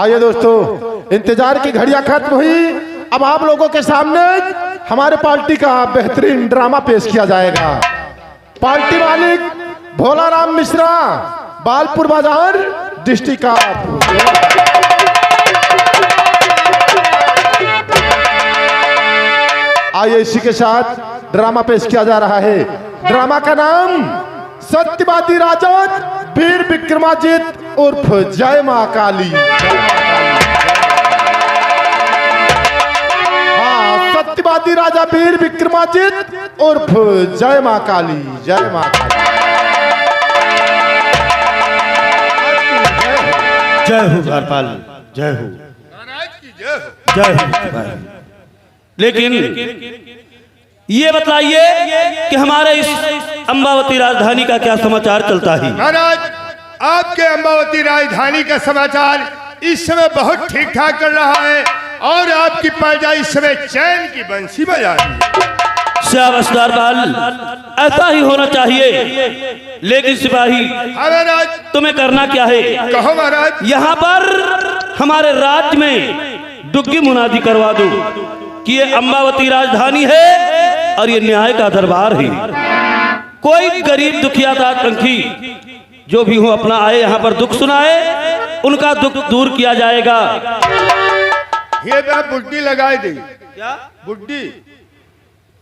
आइए दोस्तों, इंतजार की घड़ियां खत्म हुई। अब आप लोगों के सामने हमारे पार्टी का बेहतरीन ड्रामा पेश किया जाएगा। पार्टी मालिक भोलाराम मिश्रा, बालपुर बाजार डिस्ट्रिक्ट का। आइए इसी के साथ ड्रामा पेश किया जा रहा है। ड्रामा का नाम सत्यवादी राजा वीर विक्रमादित्य उर्फ जय मां काली। हाँ, सत्यवादी राजा वीर विक्रमादित्य उर्फ जय मां काली। जय मां काली। जय हो द्वारपाल, जय हो जय हो। लेकिन ये बताइए कि हमारे इस अम्बावती राजधानी का क्या समाचार चलता है? महाराज, आपके अम्बावती राजधानी का समाचार इस समय बहुत ठीक ठाक चल रहा है और आपकी प्रजा इस समय चैन की बंसी बजा रही है। शाबाश द्वारपाल, ऐसा ही होना चाहिए। लेकिन सिपाही, महाराज तुम्हें करना क्या है? कहो महाराज। यहाँ पर हमारे राज्य में डुग्गी मुनादी करवा दो कि ये अम्बावती राजधानी है और ये न्याय का दरबार है। कोई गरीब दुखिया पंखी जो भी हो अपना आए, यहाँ पर दुख सुनाए, उनका दुख दूर किया जाएगा। ये बुड्ढी लगाए दी। क्या बुड्ढी?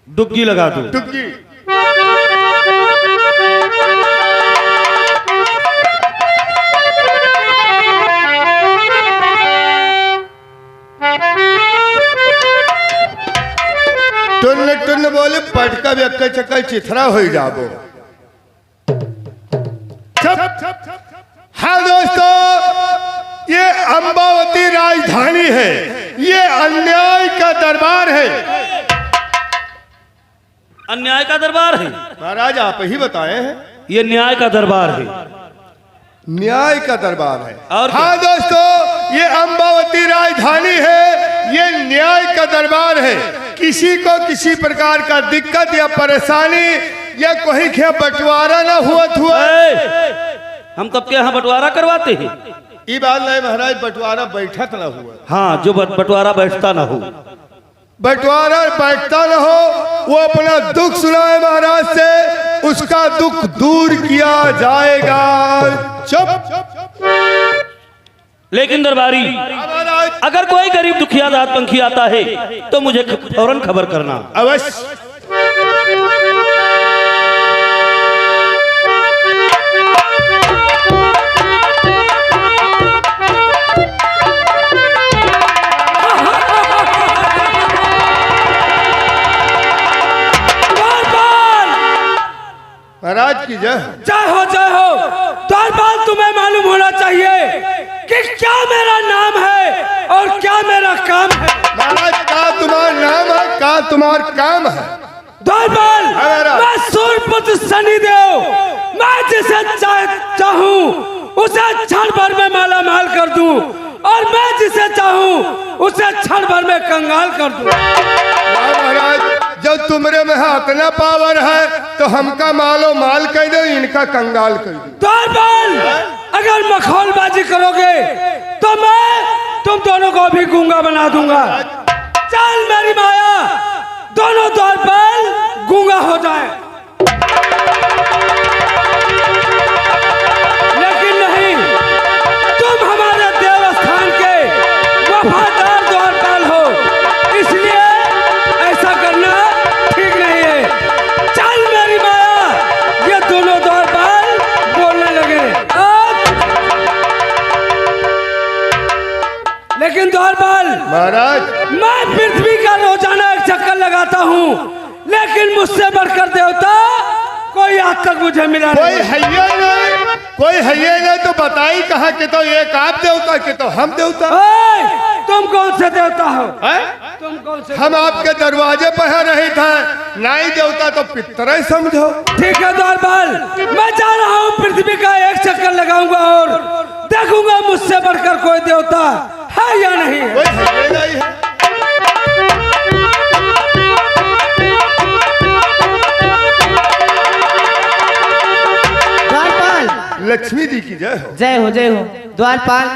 डुग्गी लगा दो। डुग्गी। टुन्न टुन्न बोले पटका भी अक्कल चक्कर चिथरा हो जाबो। हाँ दोस्तों, ये अम्बावती राजधानी है, ये अन्याय का दरबार है। अन्याय का दरबार है? महाराज आप ही बताए हैं। ये न्याय का दरबार है। न्याय का दरबार है। और हाँ दोस्तों, ये अम्बावती राजधानी है, ये न्याय का दरबार है। किसी को किसी प्रकार का दिक्कत या परेशानी या कोई क्या बंटवारा ना हुआ। हम कब के यहाँ बंटवारा करवाते हैं? ये बात नहीं महाराज, बंटवारा बैठक ना हुआ। हाँ, जो बंटवारा बैठता ना हो, बंटवारा बैठता न हो, वो अपना दुख सुनाए महाराज से, उसका दुख दूर किया जाएगा। चुप। लेकिन दरबारी, अगर कोई गरीब दुखिया दाद पंखी आता है तो मुझे फौरन खबर करना। अवश्य। महाराज की जय हो। जय हो द्वारपाल, तुम्हें मालूम होना चाहिए कि क्या मेरा नाम है और क्या मेरा काम है। महाराज, का तुम्हारा नाम है, का तुम्हारा काम है? द्वारपाल, मैं सूर्यपुत्र शनिदेव, मैं जिसे चाहूं उसे क्षण भर में माला माल कर दूं और मैं जिसे चाहूं उसे क्षण भर में कंगाल कर दूं। महाराज, जब तुम्हारे में इतना पावर है तो हमका मालो माल कर दो, इनका कंगाल कर दो। द्वारपाल, अगर मखौलबाजी करोगे तो मैं तुम दोनों को भी गूंगा बना दूंगा। चल मेरी माया, दोनों द्वारपाल गूंगा हो जाए। लेकिन नहीं, तुम हमारे देवस्थान के वफादार द्वारपाल हो, इसलिए ऐसा करना ठीक नहीं है। चल मेरी माया, ये दोनों द्वारपाल बोलने लगे। लेकिन द्वारपाल महाराज, मैं पृथ्वी का रोजाना एक चक्कर लगाता हूँ, लेकिन मुझसे बढ़कर देवता कोई आज तक मुझे मिला नहीं। कोई है नहीं, कोई है नहीं तो बताई कहा कि तो एक आप देवता कि तो हम देवता। तुम कौन से देवता हो? तुम कौन से? हम आपके दरवाजे पर रहे थे, नाई देवता तो पितर समझो। ठीक है द्वारपाल, मैं जा रहा हूँ, पृथ्वी का एक चक्कर लगाऊंगा और देखूंगा मुझसे बढ़कर कोई देवता है या नहीं है। कोई है नहीं है। लक्ष्मी जी की जय हो। जय हो जय हो। द्वारपाल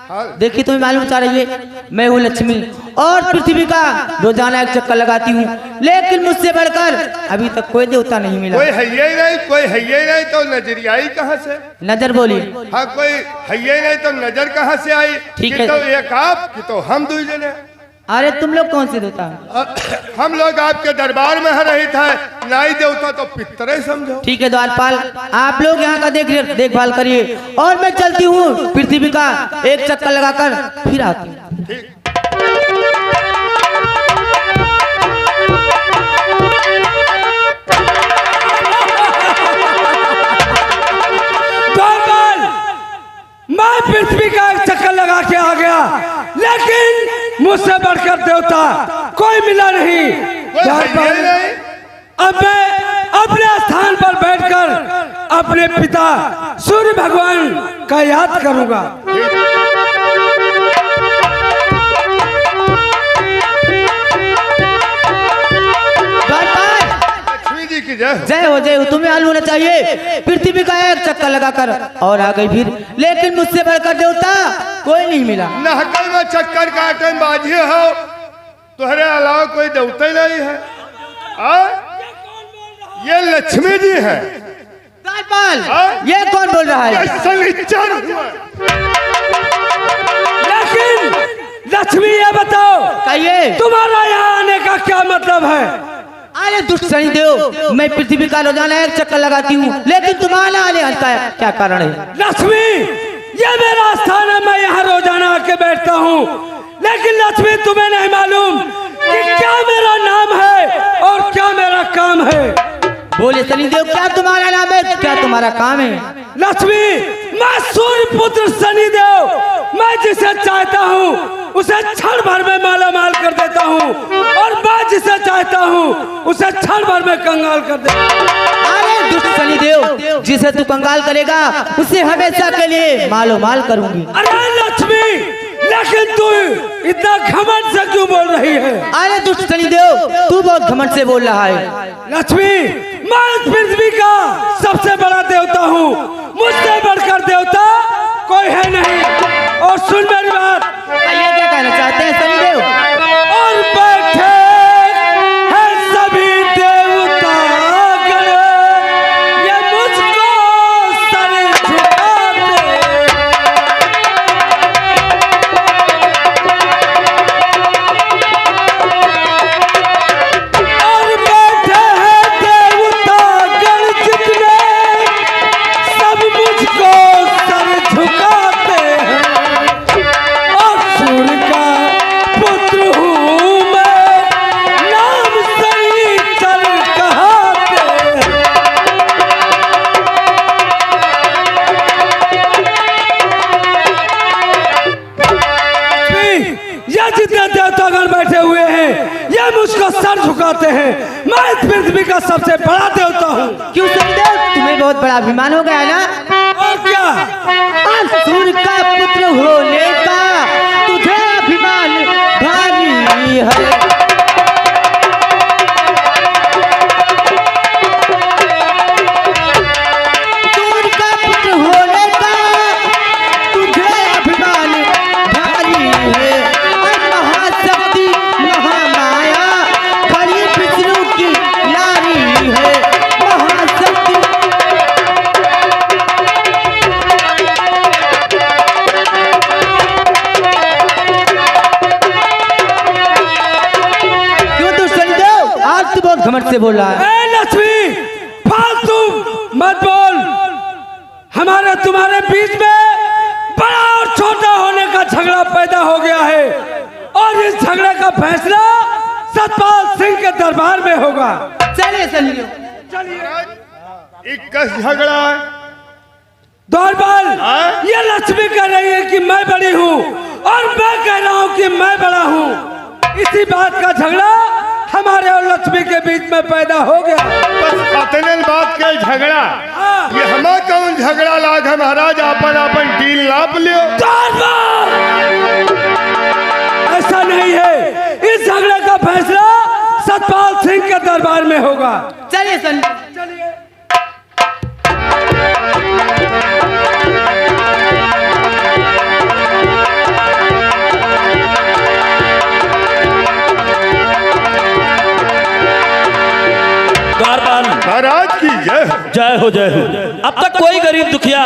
हाँ। देखिए तुम्हें मालूम चाह रही है मैं हूँ लक्ष्मी और पृथ्वी का रोजाना एक चक्कर लगाती हूँ, लेकिन मुझसे बढ़कर अभी तक कोई देवता नहीं मिला। कोई है ही नहीं, कोई है ही नहीं तो नजर आई कहाँ से? नजर बोलिए। हाँ, कोई है ही नहीं तो नजर कहाँ से आई? ठीक कि है। तो एक आप कि तो हम दो जने। अरे तुम लोग कौन से देवता? हम लोग आपके दरबार में रहे थे, नाई देवता तो पितरे समझो। ठीक है द्वारपाल, आप लोग यहाँ का देखभाल करिए और मैं चलती हूँ पृथ्वी का एक चक्कर लगाकर फिर आती हूँ। ठीक। द्वारपाल, मैं पृथ्वी का एक चक्कर लगा के आ गया, लेकिन मुझसे बढ़कर देवता कोई मिला नहीं। कोई है ही नहीं। अब मैं अपने स्थान पर बैठकर अपने पिता सूर्य भगवान का याद करूंगा। द्वारपाल लक्ष्मी जी की जय हो। जय हो जय हो। तुम्हें मालूम होना चाहिए पृथ्वी का एक चक्कर लगाकर और आ गई फिर, लेकिन मुझसे बढ़कर देवता कोई नहीं मिला। नहकल में चक्कर काटे बाजी हो, तुम्हारे अलावा कोई देवता ही नहीं है। ये लक्ष्मी जी है। द्वारपाल हाँ? ये कौन बोल रहा है? ये शनिचर हुआ। लेकिन लक्ष्मी ये बताओ, कहिए। तुम्हारा यहाँ आने का क्या मतलब है? अरे दुष्ट शनिदेव, मैं पृथ्वी का रोजाना एक चक्कर लगाती हूँ, लेकिन तुम्हारा आने का क्या कारण है? लक्ष्मी, ये मेरा स्थान है, मैं यहाँ रोजाना आके बैठता हूँ, लेकिन लक्ष्मी तुम्हें नहीं मालूम कि क्या मेरा नाम है और क्या मेरा काम है। बोले शनिदेव, क्या तुम्हारा नाम है, क्या तुम्हारा काम है? लक्ष्मी, मैं सूर्य पुत्र शनिदेव, मैं जिसे चाहता हूँ उसे क्षण भर में माला माल कर देता हूँ, और मैं जिसे चाहता हूँ उसे क्षण भर में कंगाल कर देता हूँ। अरे दुष्ट शनिदेव, जिसे तू कंगाल करेगा उसे हमेशा के लिए मालो माल करूंगी। अरे लक्ष्मी, लेकिन तू इतना घमंड से क्यों बोल रही है? अरे दुष्ट शनिदेव, तू बहुत घमंड से बोल रहा है। लक्ष्मी, मैं इस पृथ्वी का सबसे बड़ा देवता हूँ, मुझसे बढ़कर देवता कोई है नहीं। और सुन मेरी बात, ये क्या कहना चाहते हैं शनिदेव? और बैठे हैं सभी देवता गण, ये मुझको सर झुकाते। और बैठे हैं देवता गण जितने, सब मुझको सर झुकाते हैं। और सूर्य का पुत्र हूँ मैं, नाम शनिचर कहते हैं। ये जितने देवतागण बैठे हुए हैं, ये मुझको सर झुकाते हैं। मैं इस पृथ्वी का सबसे बड़ा देवता हूँ। क्यों शनिदेव, तुम्हें बहुत बड़ा अभिमान हो गया है ना? और क्या? सूर्य का पुत्र होने का तुझे अभिमान भारी है। सूर्य का पुत्र होने का तुझे अभिमान भारी है। और महाशक्ति महामाया खड़ी विष्णु की नारी है। महाशक्ति बहुत घमंड से बोल रहा है। ए लक्ष्मी, फालतू मत बोल। हमारे तुम्हारे बीच में बड़ा और छोटा होने का झगड़ा पैदा हो गया है, और इस झगड़े का फैसला सतपाल सिंह के दरबार में होगा। चलिए चलिए। इक्कीस झगड़ा है। द्वारपाल, ये लक्ष्मी कह रही है कि मैं बड़ी हूँ, और मैं कह रहा हूँ कि मैं बड़ा हूँ। इसी बात का झगड़ा हमारे और लक्ष्मी के बीच में पैदा हो गया। बस अतने बात के झगड़ा, ये हमारा कौन झगड़ा लाग है महाराज? अपन अपन डील नाप लियो। ऐसा नहीं है, इस झगड़े का फैसला सतपाल सिंह के दरबार में होगा। चलिए चलिए। चलिए। हो जय हो। अब तक कोई गरीब दुखिया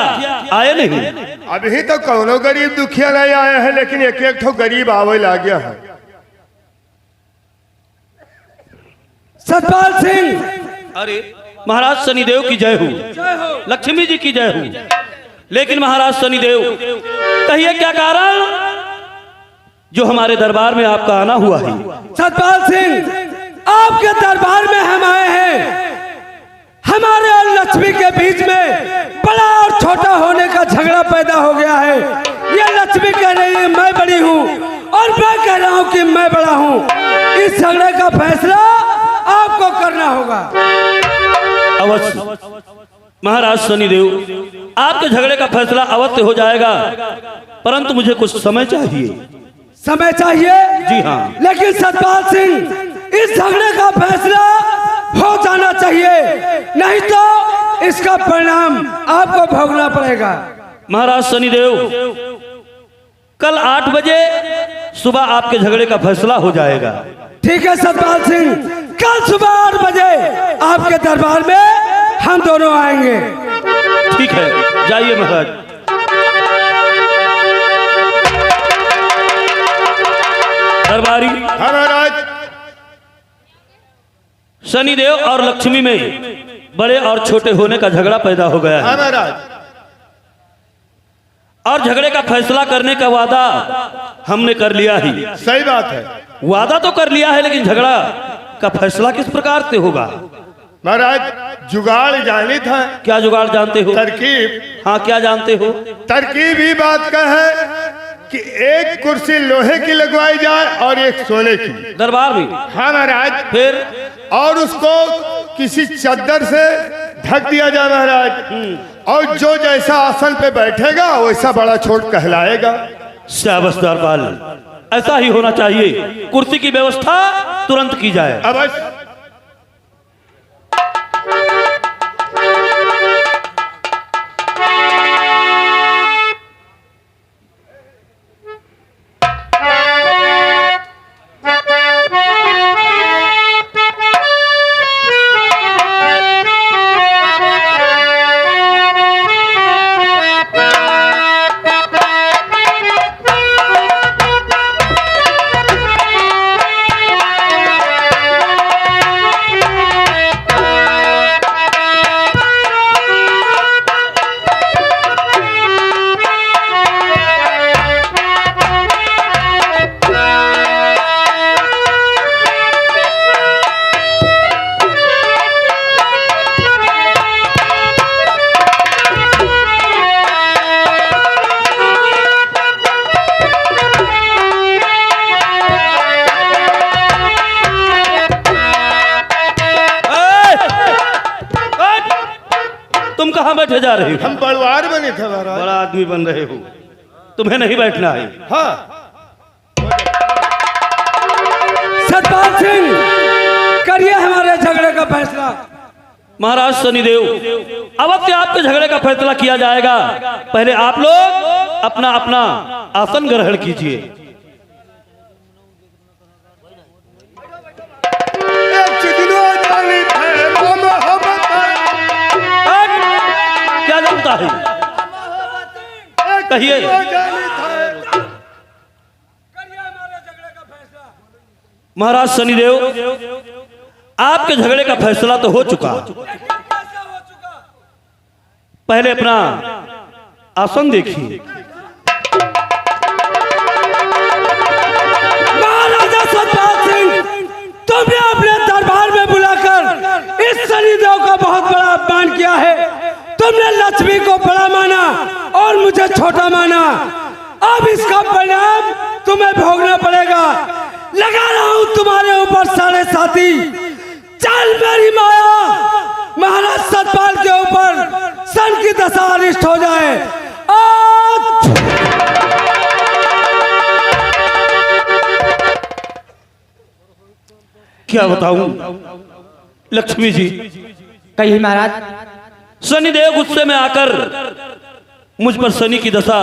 आए नहीं। अभी तो कौनो गरीब दुखिया नहीं आया है, लेकिन एक एक ठो गरीब आवे ला गया है। सतपाल सिंह, अरे महाराज शनिदेव की जय हो, लक्ष्मी जी की जय हो। लेकिन महाराज शनिदेव, कहिए क्या कारण जो हमारे दरबार में आपका आना हुआ है? सतपाल सिंह, आपके दरबार में हम आए हैं। हमारे और लक्ष्मी के बीच में बड़ा और छोटा होने का झगड़ा पैदा हो गया है। ये लक्ष्मी कह रही है मैं बड़ी हूँ और मैं कह रहा हूँ कि मैं बड़ा हूँ। इस झगड़े का फैसला आपको करना होगा। अवश्य महाराज शनिदेव, आपके झगड़े का फैसला अवश्य हो जाएगा, परंतु मुझे कुछ समय चाहिए। समय चाहिए? जी हाँ। लेकिन सतपाल सिंह, इस झगड़े का फैसला हो जाना चाहिए, नहीं तो इसका परिणाम आपको भोगना पड़ेगा। महाराज शनिदेव, कल 8 बजे सुबह आपके झगड़े का फैसला हो जाएगा। ठीक है सतपाल सिंह, कल सुबह 8 बजे आपके दरबार में हम दोनों आएंगे। ठीक है, जाइए महाराज। दरबारी, हाँ महाराज। शनिदेव और लक्ष्मी में बड़े और छोटे होने का झगड़ा पैदा हो गया हाँ है, महाराज। और झगड़े का फैसला करने का वादा हमने कर लिया ही। सही बात है वादा तो कर लिया है, लेकिन झगड़ा का फैसला किस प्रकार से होगा? महाराज। जुगाड़ जानी था। क्या जुगाड़ जानते हो? तरकीब। हाँ, क्या जानते हो? तरकीब ही बात का है कि एक कुर्सी लोहे की लगवाई जाए और एक सोने की दरबार में। हाँ महाराज। फिर और उसको किसी चादर से ढक दिया जाए महाराज, और जो जैसा आसन पे बैठेगा वैसा बड़ा छोट कहलाएगा। शाबाश दरबार, ऐसा ही होना चाहिए। कुर्सी की व्यवस्था तुरंत की जाए। अवश्य। तुम कहाँ बैठे जा रहे हो? हम परिवार बने थे महाराज। बड़ा आदमी बन रहे हो, तुम्हें नहीं बैठना है। हाँ। सतपाल सिंह, करिए हमारे झगड़े का फैसला। महाराज शनिदेव, अवश्य आपके झगड़े का फैसला किया जाएगा। पहले आप लोग अपना अपना आसन ग्रहण कीजिए। क्या जानता है? कहिए। महाराज शनिदेव, आपके झगड़े का फैसला तो हो चुका। पहले अपना आसन देखिए। महाराजा सतपाल सिंह, तुमने अपने दरबार में बुलाकर इस शनिदेव का बहुत बड़ा अपमान किया है। तुमने लक्ष्मी को बड़ा माना और मुझे छोटा माना। अब इसका परिणाम तुम्हें भोगना पड़ेगा। लगा रहा हूं तुम्हारे ऊपर साढ़े साथी। चल मेरी माया, महाराज सतपाल के ऊपर सन की दशा अरिष्ट हो जाए। क्या बताऊं लक्ष्मी जी? कहिए महाराज। शनिदेव गुस्से में आकर मुझ पर शनि की दशा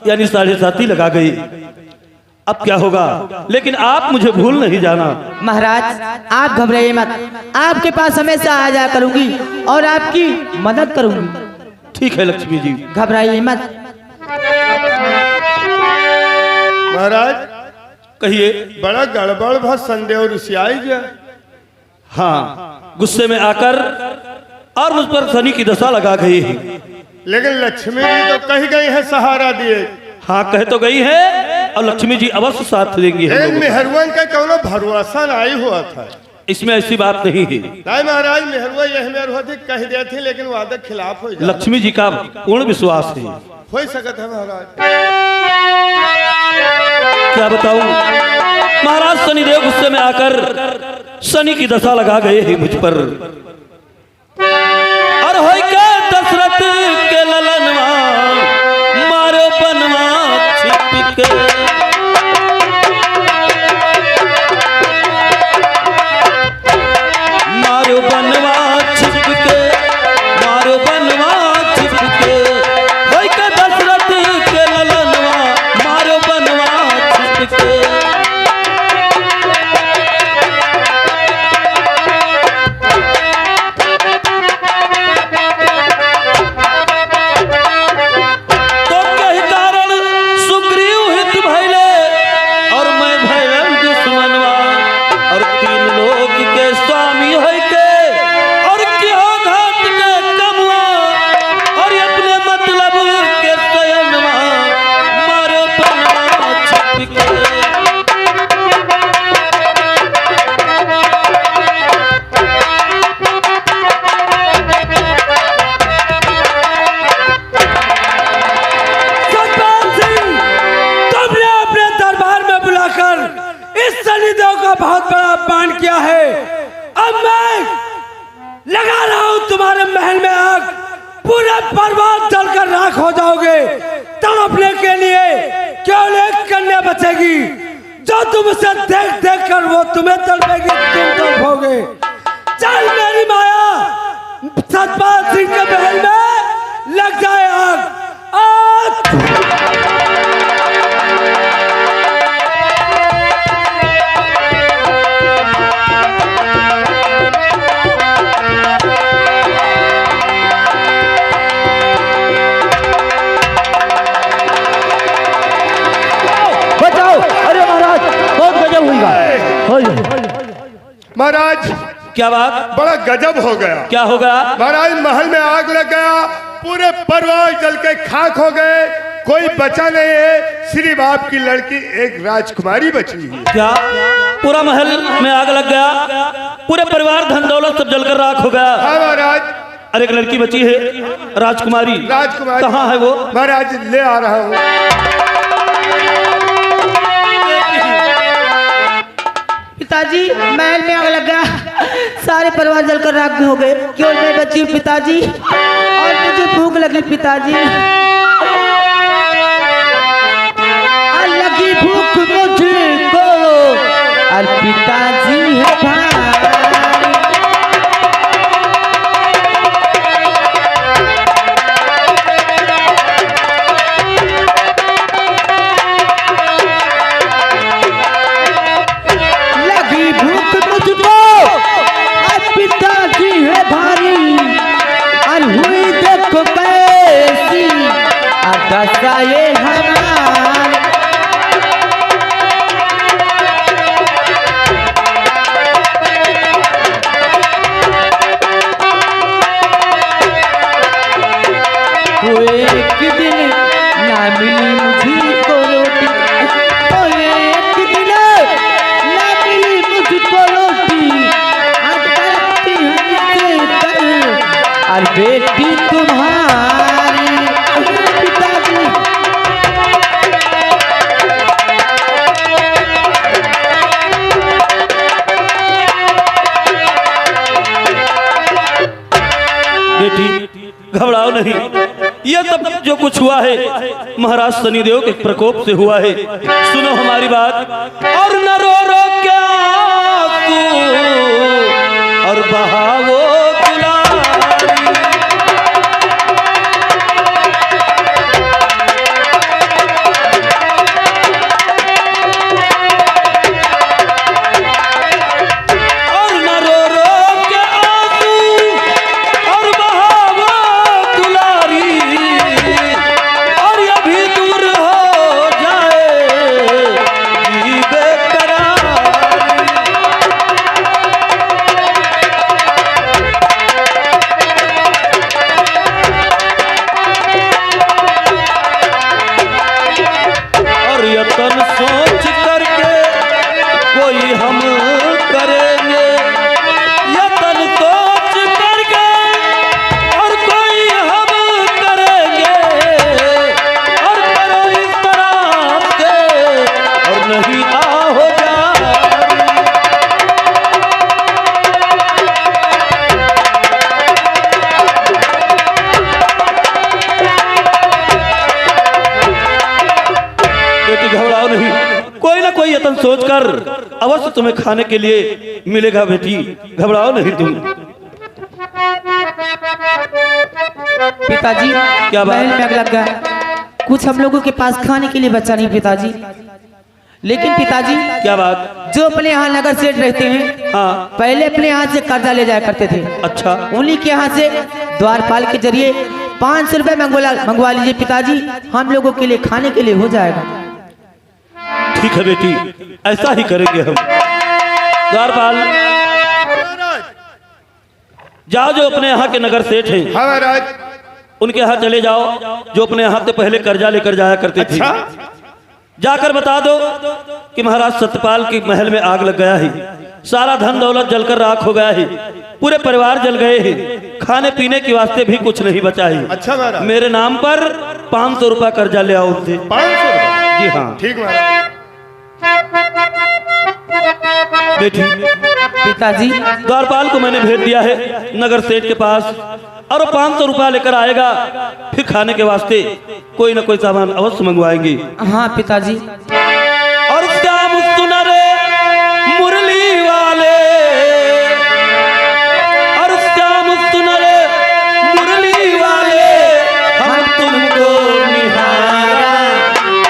यानी साढ़े साथी लगा गई। अब क्या होगा, लेकिन आप मुझे भूल नहीं जाना। महाराज आप घबराइए मत, आपके पास हमेशा आ जाया करूंगी और आपकी मदद करूंगी। ठीक है लक्ष्मी जी। घबराइए मत। महाराज कहिए। बड़ा गड़बड़ भा संदेह और ऋषियाई गया। हाँ, गुस्से में आकर और मुझ पर शनि की दशा लगा गई है। लेकिन लक्ष्मी जी तो कही गई है सहारा दिए। हाँ, कह तो गई है और लक्ष्मी जी अवश्य साथ देंगी हम लोगों को। मेहरवन का कौनो भरोसा नहीं हुआ था। इसमें ऐसी बात नहीं है। नहीं महाराज, मेहरवा यह मेहरवा थी कह दिया थी, लेकिन वादक खिलाफ हो जाए। लक्ष्मी जी का पूर्ण विश्वास है। हो सकता है महाराज। क्या बताऊं महाराज, शनिदेव गुस्से में आकर शनि की दशा लगा गए हैं मुझ पर। और होई के दशरथ के ललनवा मारो बनवा छिप के। मारो बनवा छिप के, मारो बनवा छिप के। होई के दशरथ के ललनवा मारो बनवा छिप के। बहुत बड़ा अपमान किया है। अब मैं लगा रहा हूं तुम्हारे महल में आग, पूरा परिवार जलकर राख हो जाओगे। तड़पने के लिए केवल एक कन्या बचेगी, जो तुम उसे देख देख कर वो तुम्हें तड़पेगी, तुम तड़पोगे। चल मेरी माया, सतपाल सिंह के महल में लग जाए आग। महाराज क्या बात? बड़ा गजब हो गया। क्या होगा महाराज? महल में आग लग गया, पूरे परिवार जल के खाक हो गए, कोई बचा नहीं है, सिर्फ आपकी लड़की एक राजकुमारी बची है। क्या पूरा महल में आग लग गया, पूरे परिवार धन दौलत सब जलकर राख हो गया? हाँ महाराज। अरे एक लड़की बची है, राजकुमारी। राजकुमारी कहाँ है वो? महाराज ले आ रहा हूँ। पिताजी महल में आग लग गया, सारे परिवार जलकर राख हो गए, केवल मैं बची हूँ पिताजी, और मुझे भूख लगी पिताजी। लगी भूख मुझको और पिताजी है भाई। ये हमारे एक दिन ना मिली मुझको रोटी, एक दिन ना मिली मुझको रोटी, और बेटी तुम्हारी पिताजी। बेटी घबराओ नहीं, यह सब जो कुछ हुआ है महाराज शनिदेव के प्रकोप से हुआ है। सुनो हमारी बात, और न रो रो क्या और बहावो कोई ना कोई यत्न सोचकर अवश्य तुम्हें खाने के लिए मिलेगा बेटी, घबराओ नहीं तुम। पिताजी क्या बात? महल में आग लग गया, कुछ हम लोगों के पास खाने के लिए बचा नहीं पिताजी। लेकिन पिताजी क्या बात? जो अपने यहाँ नगर सेठ रहते हैं, हाँ। पहले अपने यहाँ से कर्जा ले जाया करते थे। अच्छा। उन्हीं के यहाँ से द्वारपाल के जरिए 500 रुपए मंगवा लीजिए पिताजी, हम लोगों के लिए खाने के लिए हो जाएगा। ठीक है बेटी, ऐसा ही करेंगे हम। द्वारपाल जाओ, जो अपने यहाँ के नगर सेठ हैं हाँ महाराज। उनके यहाँ चले जाओ, जो अपने यहाँ से पहले कर्जा लेकर जाया करते थे। अच्छा। जाकर बता दो कि महाराज सत्यपाल के महल में आग लग गया है, सारा धन दौलत जलकर राख हो गया है, पूरे परिवार जल गए हैं, खाने पीने के वास्ते भी कुछ नहीं बचा है। अच्छा महाराज। मेरे नाम पर 500 रुपया कर्जा ले आओ उनसे। 500 रुपये? जी हाँ ठीक महाराज। बेटी, पिताजी द्वारपाल को मैंने भेज दिया है नगर सेठ के पास, और 500 रुपया लेकर आएगा, फिर खाने के वास्ते कोई ना कोई सामान अवश्य मंगवाएंगे। हाँ पिताजी। और श्याम सुनरे मुरली वाले, और श्याम सुनरे मुरली वाले, हम तुमको निहारा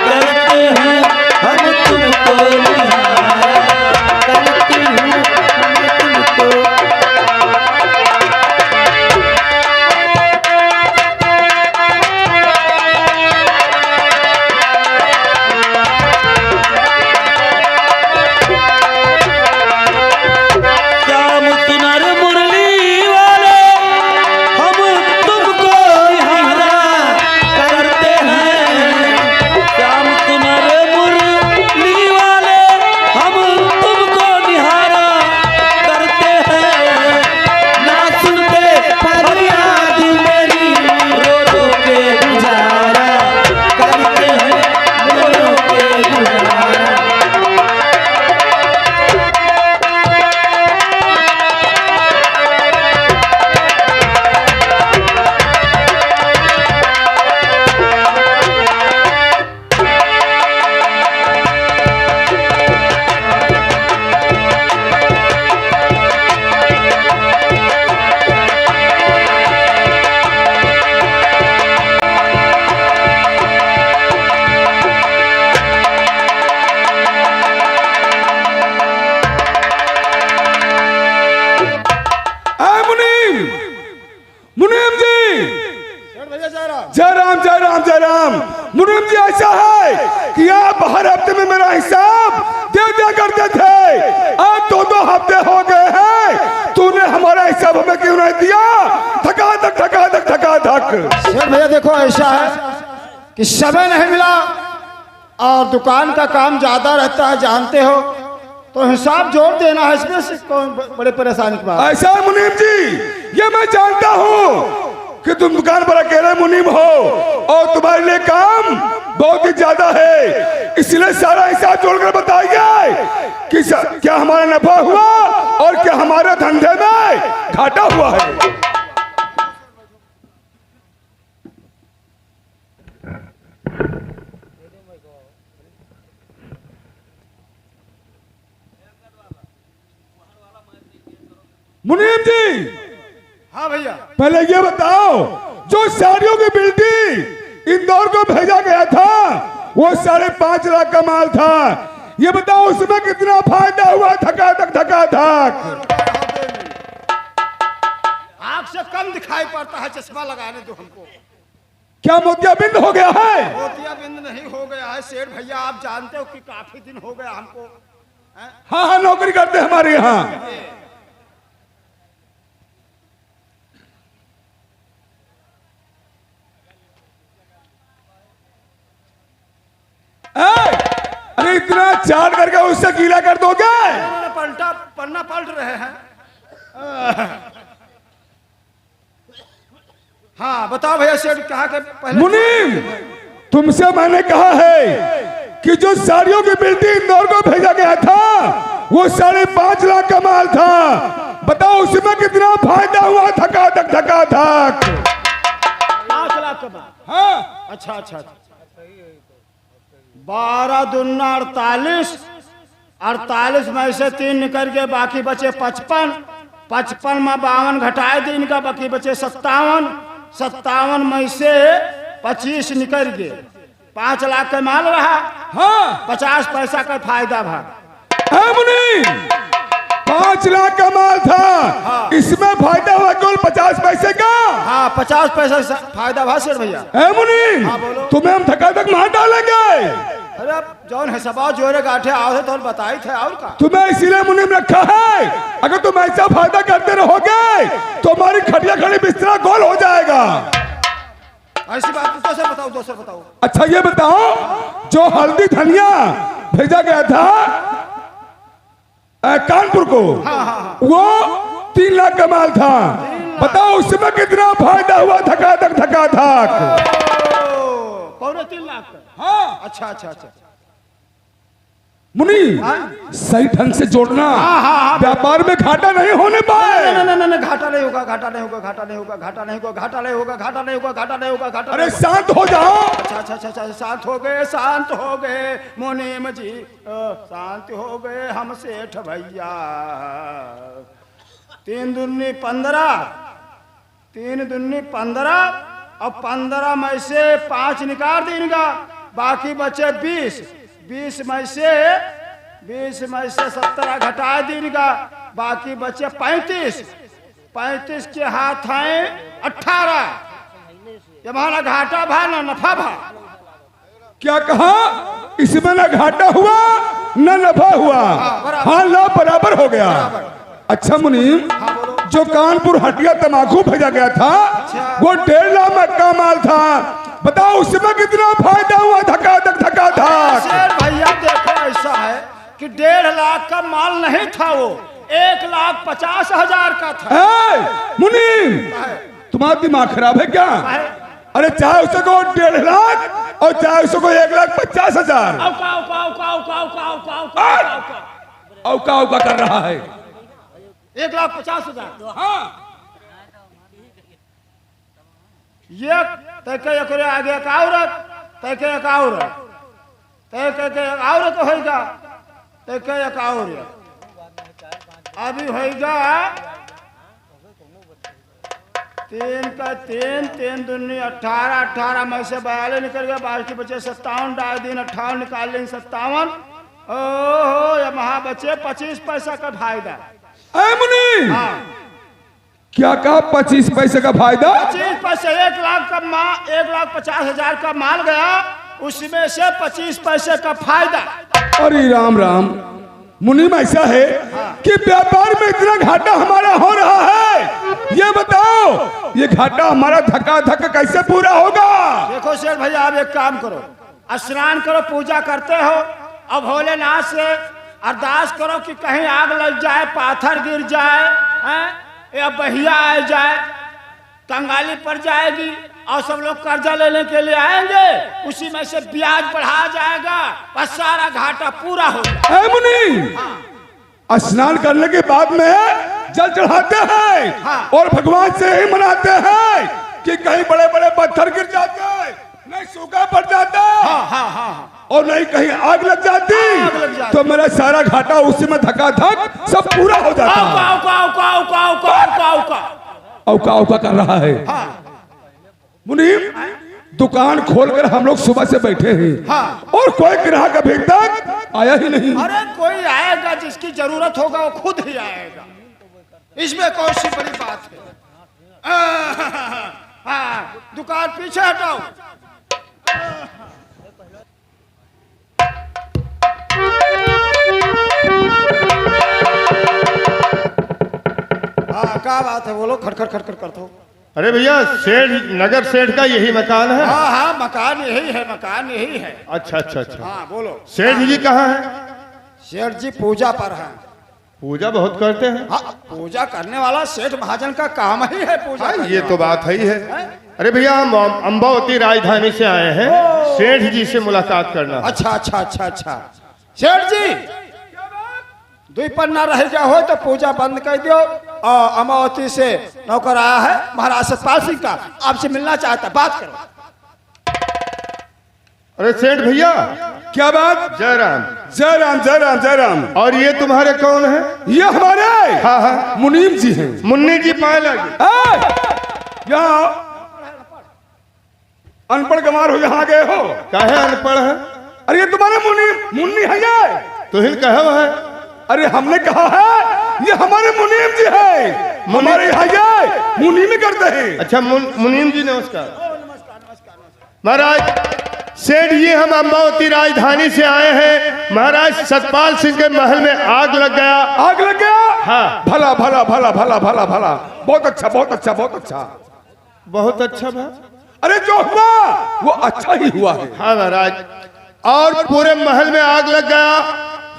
करते हैं, हम तुमको निहारा करते हैं, हम तुमको। श्याम सुनर मुरली वाले, हम तुमको निहारा करते हैं। श्याम सुनर मुरली वाले, हम तुमको निहारा करते हैं। ना सुनते फरियाद मेरी, रो रो के गुजारा करते हैं, रो रो के गुजारा। मुनीम जी, जय राम जय राम जय राम। मुनीम जी, ऐसा है कि आप हर हफ्ते में मेरा हिसाब दे दिया करते थे, आज 2-2 हफ्ते हो गए हैं, तूने हमारा हिसाब हमें क्यों नहीं दिया? थका थक थका थक थका थक। सेठ भैया देखो, ऐसा है कि समय नहीं मिला और दुकान का काम ज्यादा रहता है, जानते हो, तो हिसाब जोड़ देना है, इसमें से कौन बड़े परेशानी की बात। ऐसा है मुनीम जी, ये मैं जानता हूँ कि तुम दुकान पर अकेले मुनीम हो और तुम्हारे लिए काम बहुत ही ज्यादा है, इसलिए सारा हिसाब जोड़कर बताइए कि क्या हमारा नफा हुआ और क्या हमारे धंधे में घाटा हुआ है। मुनीम जी, हाँ भैया। पहले ये बताओ, जो साड़ियों की बिल्टी इंदौर को भेजा गया था, वो 5.5 लाख का माल था, ये बताओ उसमें कितना फायदा हुआ? थका थक थका थक। आँख से कम दिखाई पड़ता है, चश्मा लगाने दो हमको। क्या मोतियाबिंद हो गया है? मोतियाबिंद नहीं हो गया है सेठ भैया, आप जानते हो कि काफी दिन हो गया हमको। हाँ हाँ, नौकरी करते हमारे यहाँ। अरे इतना चाट करके उससे गीला कर दोगे? पन्ना पलट रहे हैं। हाँ बताओ भैया, सेठ कहा के पहले। मुनीम, तुमसे मैंने कहा है कि जो साड़ियों की बिल्टी इंदौर को भेजा गया था, वो 5.5 लाख का माल था, बताओ उसमें कितना फायदा हुआ? थका थक थका थक। 5 लाख का माल? हाँ अच्छा अच्छा। 12 दूना 48, 48 में से 3 निकल के बाकी बचे 55, 55 में 52 घटाए दिन का बाकी बचे 57, 57 में से 25 निकल गए, 5 लाख का माल रहा। हाँ 50 पैसा का फायदा भाग। है मुनीम, 5 लाख का माल था, इसमें फायदा हुआ केवल 50 पैसे का। हाँ 50 पैसा फायदा भाग सेठ भैया। है मुनीम, हाँ, बोलो। तुम्हें हम धक्का धक मार डालेंगे। अरे जौन है सबा जोरे गाठे आओ थे तो बताई थे और का। तुम्हें इसीलिए मुनीम रखा है, अगर तुम ऐसा फायदा करते रहोगे तो हमारी खटिया खड़ी बिस्तरा गोल हो जाएगा। ऐसी बात दूसरे बताओ, दूसरे बताओ। अच्छा ये बताओ, जो हल्दी धनिया भेजा गया था कानपुर को, वो 3 लाख का माल था, बताओ उसमें कितना फायदा हुआ? धकाधक धकाधक। पौने 3 लाख का। हाँ अच्छा अच्छा अच्छा। मुनी सही ढंग से जोड़ना, हाँ, व्यापार में घाटा नहीं होने पाए। नहीं घाटा नहीं होगा, घाटा नहीं होगा, घाटा नहीं होगा, घाटा नहीं होगा, घाटा नहीं होगा, घाटा नहीं होगा, घाटा नहीं होगा, घाटा। अरे शांत हो जाओ। अच्छा अच्छा अच्छा अच्छा, शांत हो गए, शांत हो गए मुनीम जी, शांत हो गए हम सेठ भैया। 3 दूनी 15, 3 दूनी 15 और 15 में से 5 निकाल देगा, बाकी बचे 20, 20 में से 17 घटा देगा, बाकी बचे 35, 35 के हाथ हैं 18। ये हमारा घाटा भा ना नफा भा। क्या कहा? इसमें ना घाटा हुआ ना नफा हुआ, हाँ ला बराबर हो गया। अच्छा मुनीम, जो कानपुर हटिया तमाकू भेजा गया था वो 1.5 लाख का माल था, बताओ उसमें कितना फायदा हुआ? धकाधक धकाधक। शेर भैया देखो ऐसा है कि 1.5 लाख का माल नहीं था, वो 1,50,000 का था। मुनीम तुम्हारा दिमाग खराब है क्या? अरे चाहे उसे को 1.5 लाख और चाहे उसे को 1,50,000। औका कर रहा है। 1,50,000। हाँ ये तैके एकरे आगे एक औरत, तैके एक औरत, तैके एक औरत होगा, तैके एक औरत अभी होगा 3 का 3, 3 दूनी 18, 18 में से 42 निकल गया, बाकी बचे 57, डाल दिन 58 निकाल लेंगे 57। ओहो ये वहां बचे 25 पैसा का फायदा। मुनीम हाँ क्या कहा? 25 पैसे का फायदा? 25 पैसे, 1 लाख का माल, 1,50,000 का माल गया, उसमें से 25 पैसे का फायदा। अरे राम राम मुनीम, ऐसा है कि व्यापार में इतना घाटा हमारा हो रहा है, ये बताओ ये घाटा हमारा धक्का धक कैसे पूरा होगा? देखो शेर भैया, आप एक काम करो, स्नान करो, पूजा करते हो, अब भोलेनाथ से अरदास करो कि कहीं आग लग जाए, पाथर गिर जाए, या बहिया आ जाए, कंगाली पड़ जाएगी और सब लोग कर्जा लेने के लिए आएंगे, उसी में से ब्याज बढ़ा जाएगा और सारा घाटा पूरा होगा। मुनीम स्नान करने के बाद में जल चढ़ाते हैं, हाँ। और भगवान से ही मनाते हैं कि कहीं बड़े बड़े पत्थर गिर जाते, नहीं सूखा पड़ जाता, और नहीं कहीं आग लग जाती, तो मेरा सारा घाटा उसी में धक्का धक सब पूरा हो जाता। औका कर रहा है। मुनीम दुकान खोलकर हम लोग सुबह से बैठे हैं, और कोई ग्राहक अभी तक आया ही नहीं। अरे कोई आएगा, जिसकी जरूरत होगा वो खुद ही आएगा, इसमें कौन सी बड़ी बात है। दुकान पीछे हटाओ। क्या बात है, बोलो, खटखट खटखट करते हो। अरे भैया सेठ, नगर सेठ का यही मकान है? हाँ मकान यही है, मकान यही है। अच्छा अच्छा अच्छा। हाँ बोलो। सेठ जी कहाँ है? सेठ जी पूजा पर है। पूजा बहुत करते हैं? हाँ पूजा करने वाला सेठ महाजन का काम ही है पूजा। ये तो बात है ही है। अरे भैया हम अम्बावती राजधानी से आए हैं, सेठ जी से मुलाकात करना। अच्छा अच्छा अच्छा अच्छा। सेठ जी 2 पन्ना रह गया हो तो पूजा बंद कर दो, और अमावती से नौकर आया है महाराज सतपाल सिंह का, आपसे मिलना चाहता, बात करो। अरे सेठ भैया क्या बात? जय राम। जय राम जय राम जय राम। और ये तुम्हारे कौन है? ये हमारे हाँ हाँ मुनीम जी हैं। मुन्नी जी पाए लगे। यहाँ अनपढ़ गंवार हो, यहाँ गए हो? काहे अनपढ़ है? अरे ये तुम्हारे मुन्नी है ये? तो हिल कहे वो है? अरे हमने कहा है ये हमारे मुनीम जी है, हमारे यहाँ ये मुनीम करते हैं। अच्छा मुनीम जी नमस्कार। महाराज सेठ जी हम अम्बावती राजधानी से आए हैं। महाराज सतपाल सिंह के महल में आग लग गया। आग लग गया? हाँ। भला भला भला भला भला भला, बहुत अच्छा बहुत अच्छा बहुत अच्छा बहुत अच्छा भा। अरे जो हुआ वो अच्छा ही हुआ है। हाँ महाराज, और पूरे महल में आग लग गया।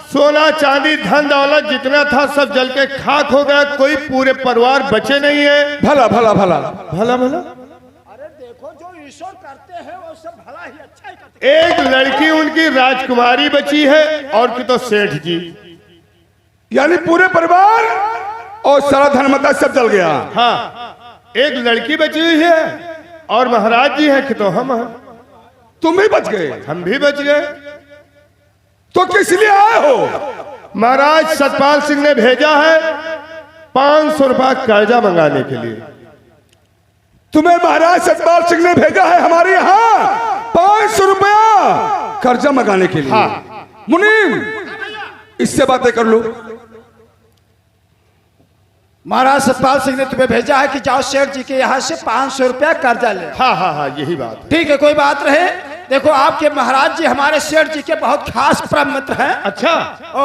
सोना चांदी धन दौलत जितना था सब जल के खाक हो गया। कोई पूरे परिवार बचे नहीं है। भला भला भला भला भला। अरे देखो जो ईश्वर करते हैं वो सब भला ही अच्छा ही करते एक लड़की उनकी राजकुमारी बची है और की तो सेठ जी, यानी पूरे परिवार और सारा धनमता सब जल गया। हाँ एक लड़की बची हुई है और महाराज जी हैं कि तो हम हैं। तुम भी बच गए? हम भी बच गए। तो किस लिए आए हो? महाराज सतपाल सिंह ने भेजा है 500 रुपया कर्जा मंगाने के लिए। तुम्हें महाराज सतपाल सिंह ने भेजा है हमारे यहाँ 500 रुपया कर्जा मंगाने के लिए? हाँ। मुनीम इससे बातें कर लो। महाराज सतपाल सिंह ने तुम्हें भेजा है कि जाओ सेठ जी के यहाँ से 500 रुपया कर्जा ले। हाँ हाँ हाँ यही बात है। ठीक है कोई बात रहे। देखो आपके महाराज जी हमारे सेठ जी के बहुत खास परम मित्र हैं। अच्छा। ओ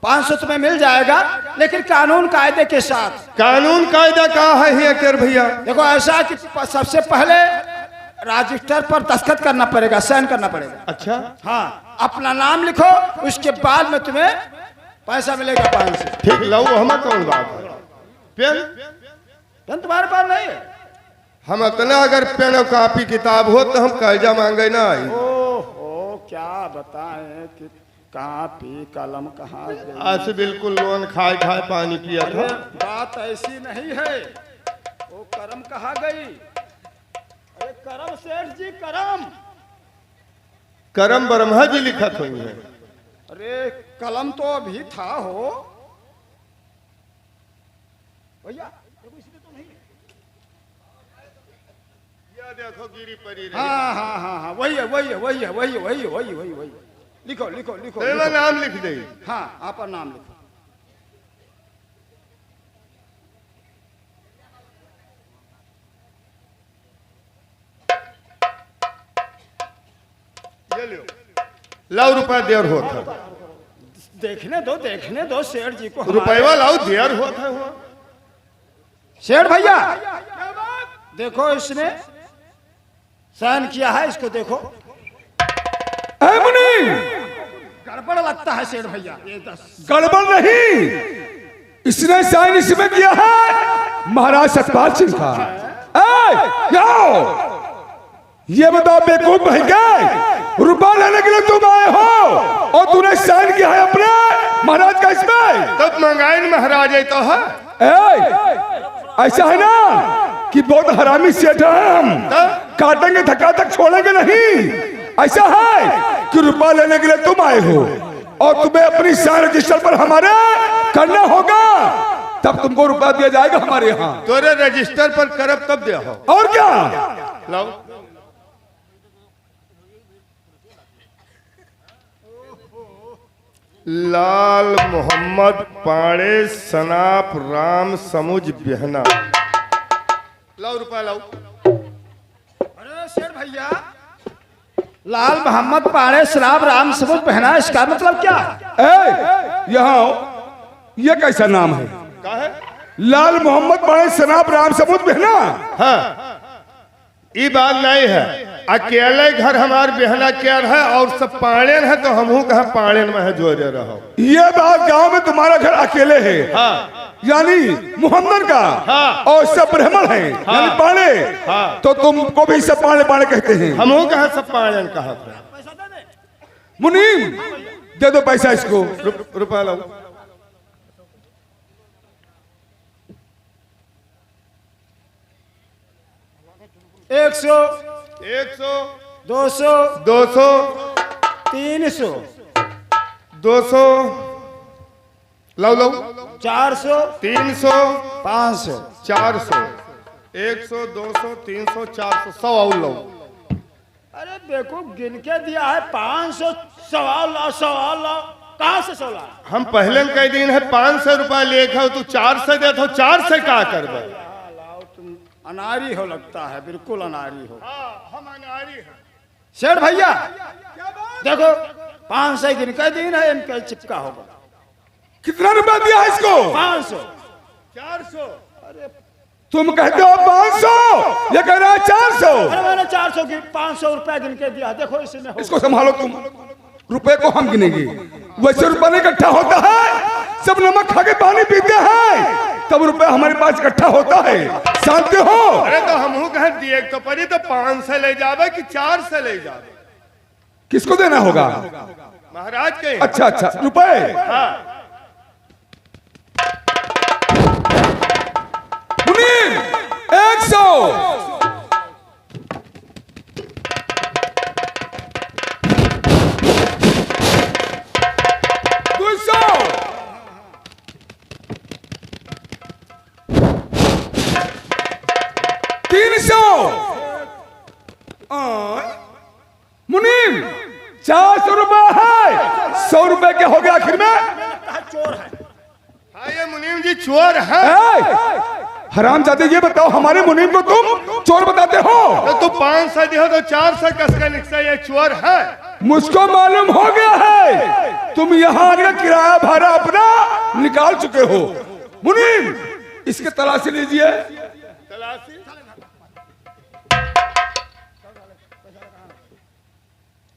500 तुम्हें मिल जाएगा, लेकिन कानून कायदे के साथ। कानून कायदा कहा है ही अकेर भैया? देखो ऐसा कि सबसे पहले रजिस्टर पर दस्तखत करना पड़ेगा, साइन करना पड़ेगा। अच्छा। हाँ अपना नाम लिखो, उसके बाद में तुम्हें पैसा मिलेगा 500। ठीक लो हम कौन बात है? पेन तुम्हारे पास नहीं है? हम इतना अगर पेन और कॉपी किताब हो तो हम कर्जा मांगे ना आई। ओहो क्या बताएं कि कॉपी कलम कहाँ गई? आज से बिल्कुल लोन खाए खाए पानी पिया था। बात ऐसी नहीं है। वो करम कहाँ गई? अरे करम सेठ जी करम। करम ब्रह्मा जी लिखत हुई है। अरे कलम तो अभी था हो भैया। देखो गिरी पड़ी रही। हाँ हाँ हाँ हाँ वही है वही है वही है वही है वही है वही वही वही। लिखो लिखो लिखो, तेरा लिखो। नाम लिख दे। हाँ आप नाम लिखो। ये लो। लाओ रुपया देर होता। देखने दो सेठ जी को। रुपया लाओ देर होता है। सेठ भैया देखो इसने साइन किया है, इसको देखो। मुनीम गड़बड़ लगता है सेठ भैया। ये 10 गड़बड़ नहीं, इसने साइन इसमें किया है महाराज सतपाल सिंह का। ये बताओ बेवकूफ भाई गए रुपया लेने के लिए तुम आए हो और तूने साइन किया है अपने महाराज का इसमें? तब मंगाए महाराज है तो है। ऐसा है ना कि बहुत हरामी सेठ है हम, काटेंगे धक्का तक छोड़ेंगे नहीं। ऐसा है कि रुपया लेने के लिए तुम आए हो और तुम्हें अपनी साइन रजिस्टर पर हमारे करना होगा, तब तुमको रुपया दिया जाएगा हमारे यहाँ। तोरे रजिस्टर पर करब तब दे हो। और क्या? लाओ। लाल मोहम्मद पाड़े सनाप राम समुझ बिहना। लाओ रुपया लाओ। अरे सेठ भैया लाल मोहम्मद पाड़े शराब राम सबूत पहना, इसका मतलब क्या? यहाँ ये कैसा नाम है? का है? लाल मोहम्मद पाड़े सनाप राम सबूत बहना। हाँ ये बात नहीं है। अकेले घर हमारे बहना क्या है और सब पाड़ेन है तो हमहू कहा पाड़ेन में है जोड़े रहो। ये बात गांव में तुम्हारा घर अकेले है। हाँ। यानी मोहम्मद का। हाँ। और सब ब्राह्मण है। हाँ। यानी पाड़े। हाँ। तो तुमको भी सब पाड़े पाड़े कहते हैं। हमहू कहा सब पाड़ेन कहा था। मुनीम दे दो पैसा इसको। रुपया लो। 100 100 200 200 300 200 लो लो 400 300 500 400 100 200 300 400 100 और लो। अरे देखो गिन के दिया है 500 सवा ला कहाँ से 16 हम पहले कई दिन है 500 रुपया लेखा तू 400 दे तो 400 का करबे। तुम अनारी हो लगता है, बिल्कुल अनारी हो। हम अनारी हैं। शेर भैया देखो 500 गिन के दिन है, इनका चिपका होगा। कितना रुपया दिया इसको? 500 400 तुम कहते हो 500, ये कह रहा है 400। अरे मैंने 400 की 500 रुपया गिन के दिया, देखो इसमें होगा। इसको संभालो तुम, रुपए को हम गिनेंगे। वैसे रुपया नहीं इकट्ठा होता है, सब नमक खा के पानी पीते हैं तब रुपया हमारे पास इकट्ठा होता है, जानते हो? अरे तो हम कह दिए तो परी तो 500 ले जावे कि 400 ले जावे? किसको देना होगा? महाराज के। अच्छा अच्छा, रुपए। हाँ। मुनीम 100, 200, 300। मुनीम 400 रुपए है, 100 रुपए के हो गए आखिर में। चोर है। हाँ ये मुनीम जी चोर है। हराम जाते, ये बताओ हमारे मुनीम को तुम चोर बताते हो? तो तू 500 दिया तो 400 कसका निकसा, ये चोर है। मुझको मालूम हो गया है, तुम यहाँ आकर किराया भाड़ा अपना निकाल चुके हो। मुनीम इसके तलाशी लीजिए। तलाशी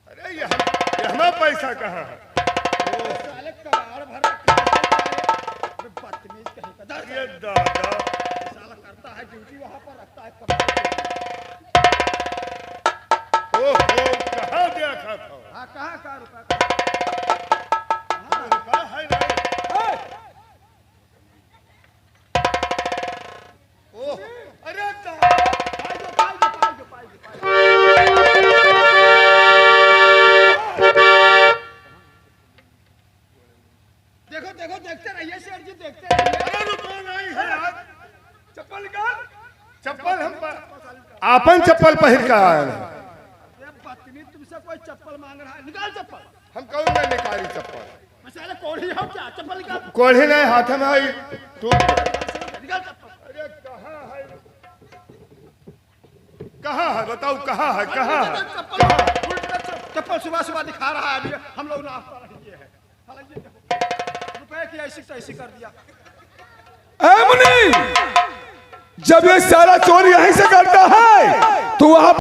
अरे ये हमारा पैसा कहाँ है? ये दादा ओहो कहाँ देखा था? कहाँ रुपया रुपया है नहीं। ओह अरे दादा देखो देखते रहिए शेर जी, देखते रहिए। अरे रुपया नहीं है यार। चप्पल निकाल। चप्पल हम आपन चप्पल पहन का आया है। बदतमीज, तुमसे कोई चप्पल मांग रहा है, निकाल चप्पल। हम कौन नहीं निकाली चप्पल? मसाले कोढ़ी हो क्या? चप्पल निकाल। कोढ़ी नहीं हाथ में आई टूट गई। निकाल चप्पल। अरे कहाँ है? कहाँ है बताओ कहाँ है? कहाँ है? चप्पल सुबह सुबह दिखा रहा है, अभी हम लोग नाश्ता नहीं किए हैं। रुपए की ऐसी तैसी कर दिया। मुनीम जब ये सारा चोर यहीं से करता है तो वहां